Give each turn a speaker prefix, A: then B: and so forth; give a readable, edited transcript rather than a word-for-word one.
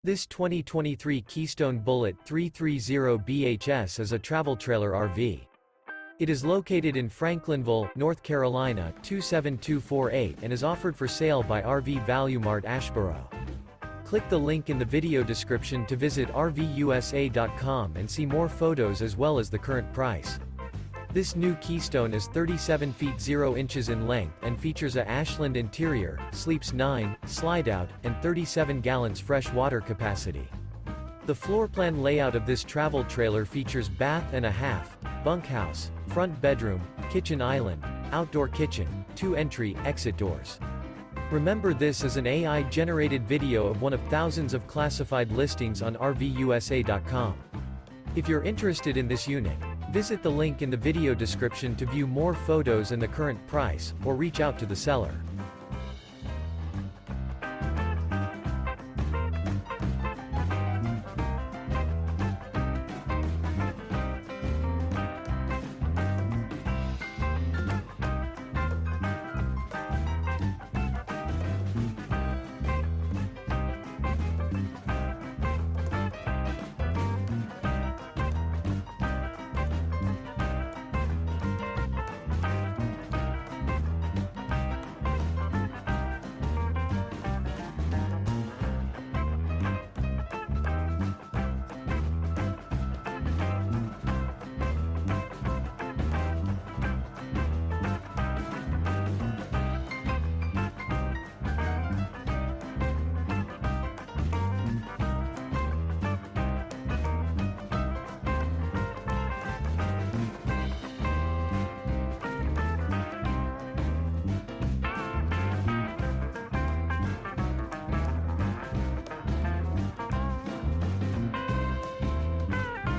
A: This 2023 Keystone Bullet 330BHS is a travel trailer RV. It is located in Franklinville, North Carolina 27248 and is offered for sale by RV Value Mart Asheboro. Click the link in the video description to visit RVUSA.com and see more photos as well as the current price. This new Keystone is 37 feet 0 inches in length and features a Ashland interior, sleeps 9, Slideout, and 37 gallons fresh water capacity. The floor plan layout of this travel trailer features bath and a half, bunkhouse, front bedroom, kitchen island, outdoor kitchen, 2 entry/exit doors. Remember, this is an AI-generated video of one of thousands of classified listings on RVUSA.com. If you're interested in this unit, visit the link in the video description to view more photos and the current price, or reach out to the seller.